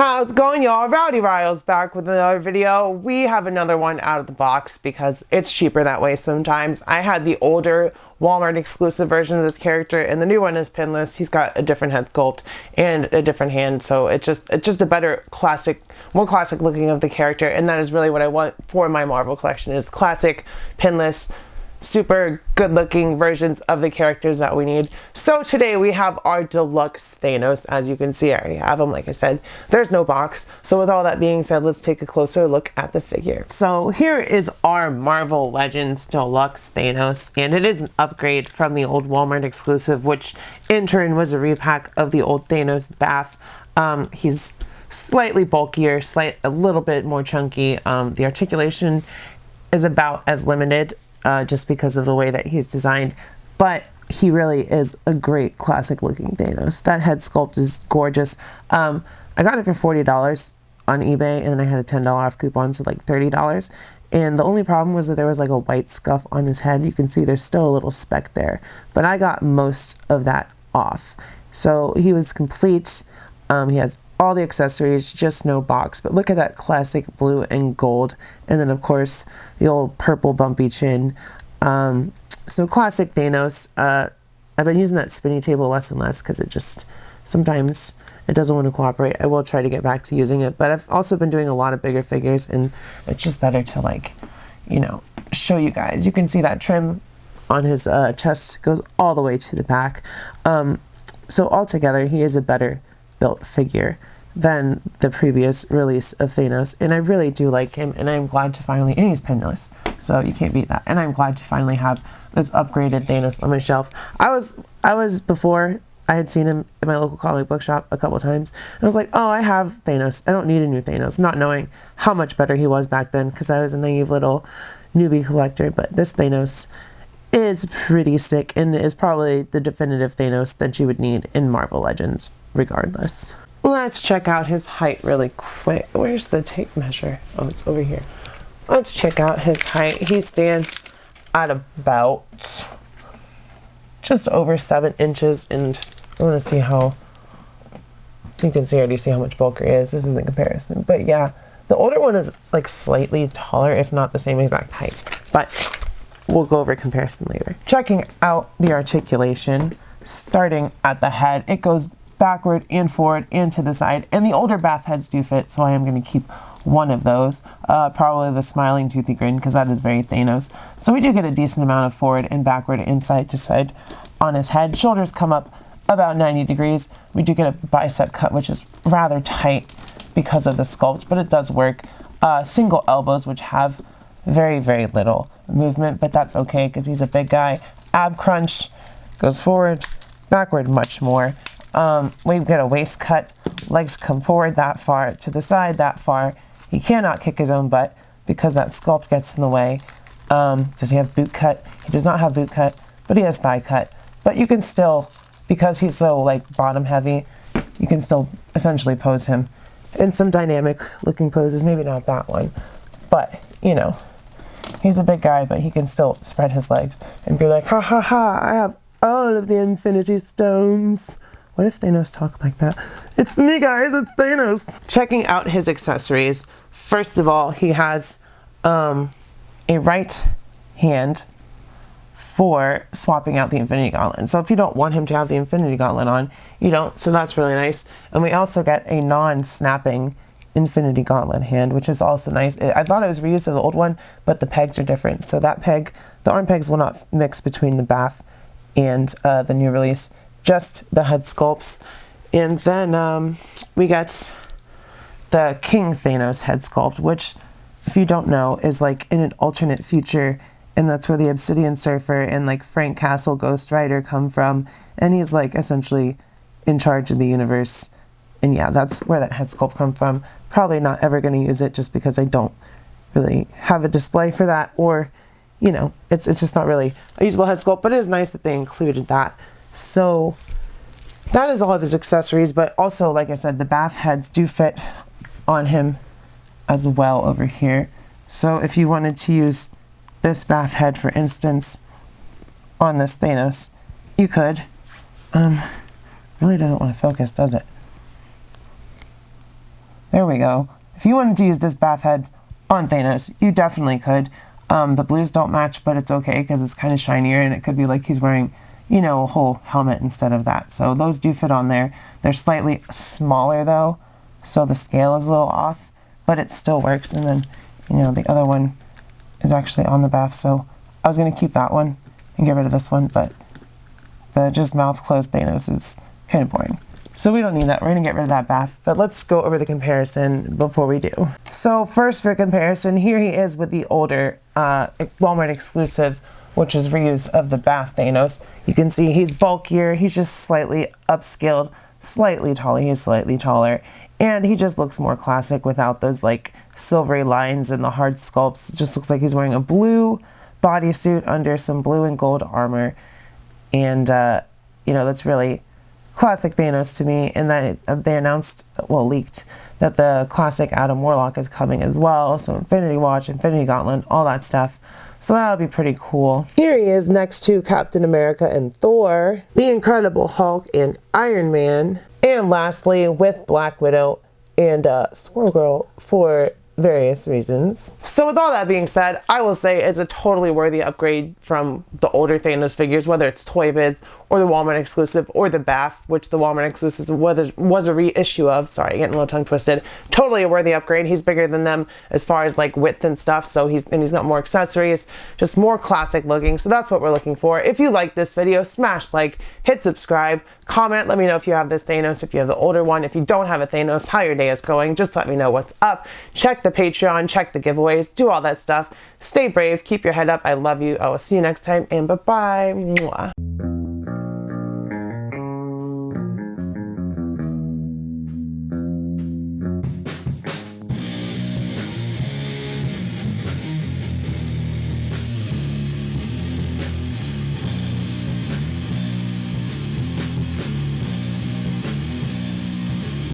How's it going, y'all? Rowdy Riles back with another video. We have another one out of the box because it's cheaper that way sometimes. I had the older Walmart exclusive version of this character, and the new one is pinless. He's got a different head sculpt and a different hand, so it's just a better classic, more classic looking of the character, and that is really what I want for my Marvel collection, is classic, pinless, super good looking versions of the characters that we need. So today we have our deluxe Thanos. As you can see, I already have him. Like I said, there's no box. So with all that being said, let's take a closer look at the figure. So here is our Marvel Legends Deluxe Thanos, and it is an upgrade from the old Walmart exclusive, which in turn was a repack of the old Thanos Bath. He's slightly bulkier, a little bit more chunky. The articulation is about as limited just because of the way that he's designed, but he really is a great classic looking Thanos. That head sculpt is gorgeous. I got it for $40 on eBay, and then I had a $10 off coupon, so like $30. And the only problem was that there was like a white scuff on his head. You can see there's still a little speck there, but I got most of that off. So he was complete. He has all the accessories, just no box. But look at that classic blue and gold, and then of course the old purple bumpy chin. So classic Thanos. I've been using that spinning table less and less because it just sometimes it doesn't want to cooperate. I will try to get back to using it, but I've also been doing a lot of bigger figures, and it's just better to, like, you know, show you guys. You can see that trim on his chest goes all the way to the back. So altogether he is a better built figure than the previous release of Thanos, and I really do like him, and I'm glad to finally, and he's pinless, so you can't beat that, and I'm glad to finally have this upgraded Thanos on my shelf. I was before, I had seen him in my local comic book shop a couple times, and I was like, oh, I have Thanos, I don't need a new Thanos, not knowing how much better he was back then, because I was a naive little newbie collector. But this Thanos is pretty sick, and is probably the definitive Thanos that you would need in Marvel Legends, regardless. Let's check out his height really quick. Where's the tape measure? Oh, it's over here. Let's check out his height. He stands at about just over 7 inches, and I want to see how, so you can see, already see how much bulkier he is. This is the comparison, but yeah, the older one is like slightly taller, if not the same exact height, but we'll go over comparison later. Checking out the articulation, starting at the head, it goes backward and forward and to the side, and the older bath heads do fit, so I am going to keep one of those, probably the smiling toothy grin, because that is very Thanos. So we do get a decent amount of forward and backward and side to side on his head. Shoulders come up about 90 degrees. We do get a bicep cut, which is rather tight because of the sculpt, but it does work. Single elbows, which have very, very little movement, but that's okay because he's a big guy. Ab crunch goes forward, backward much more. We get a waist cut, legs come forward that far, to the side that far. He cannot kick his own butt because that sculpt gets in the way. Does he have boot cut? He does not have boot cut, but he has thigh cut. But you can still, because he's so like bottom heavy, you can still essentially pose him in some dynamic looking poses. Maybe not that one, but you know, he's a big guy, but he can still spread his legs and be like, ha ha ha, I have all of the Infinity Stones. What if Thanos talked like that? It's me, guys, it's Thanos. Checking out his accessories. First of all, he has a right hand for swapping out the Infinity Gauntlet. So if you don't want him to have the Infinity Gauntlet on, you don't, so that's really nice. And we also get a non-snapping Infinity Gauntlet hand, which is also nice. I thought it was reused of the old one, but the pegs are different. So that peg, the arm pegs will not mix between the Bath and the new release. Just the head sculpts. And then we get the King Thanos head sculpt, which, if you don't know, is like in an alternate future, and that's where the Obsidian Surfer and like Frank Castle Ghost Rider come from, and he's like essentially in charge of the universe. And yeah, that's where that head sculpt comes from. Probably not ever going to use it just because I don't really have a display for that, or, you know, it's just not really a usable head sculpt, but it is nice that they included that. So that is all of his accessories, but also, like I said, the bath heads do fit on him as well over here. So if you wanted to use this bath head, for instance, on this Thanos, you could. Really doesn't want to focus, does it? There we go. If you wanted to use this bath head on Thanos, you definitely could. The blues don't match, but it's okay because it's kind of shinier, and it could be like he's wearing, you know, a whole helmet instead of that. So those do fit on there. They're slightly smaller though, so the scale is a little off, but it still works. And then, you know, the other one is actually on the bath, so I was going to keep that one and get rid of this one, but the just mouth closed Thanos is kind of boring. So we don't need that. We're going to get rid of that bath. But let's go over the comparison before we do. So first for comparison, here he is with the older Walmart exclusive, which is reuse of the bath Thanos. You can see he's bulkier. He's just slightly upscaled, slightly taller. He's slightly taller. And he just looks more classic without those like silvery lines and the hard sculpts. It just looks like he's wearing a blue bodysuit under some blue and gold armor. And, you know, that's really classic Thanos to me, and that they announced, well, leaked, that the classic Adam Warlock is coming as well. So Infinity Watch, Infinity Gauntlet, all that stuff. So that'll be pretty cool. Here he is next to Captain America and Thor, the Incredible Hulk and Iron Man, and lastly with Black Widow and Squirrel Girl for various reasons. So with all that being said, I will say it's a totally worthy upgrade from the older Thanos figures, whether it's Toy Biz or the Walmart exclusive or the Bath, which the Walmart exclusive was a reissue of. Sorry, getting a little tongue twisted. Totally a worthy upgrade. He's bigger than them as far as like width and stuff, so he's got more accessories, just more classic looking. So that's what we're looking for. If you like this video, smash like, hit subscribe, comment, let me know if you have this Thanos, if you have the older one, if you don't have a Thanos, how your day is going. Just let me know what's up. Check the Patreon, check the giveaways, do all that stuff. Stay brave, keep your head up. I love you. I will see you next time, and bye-bye. Mwah.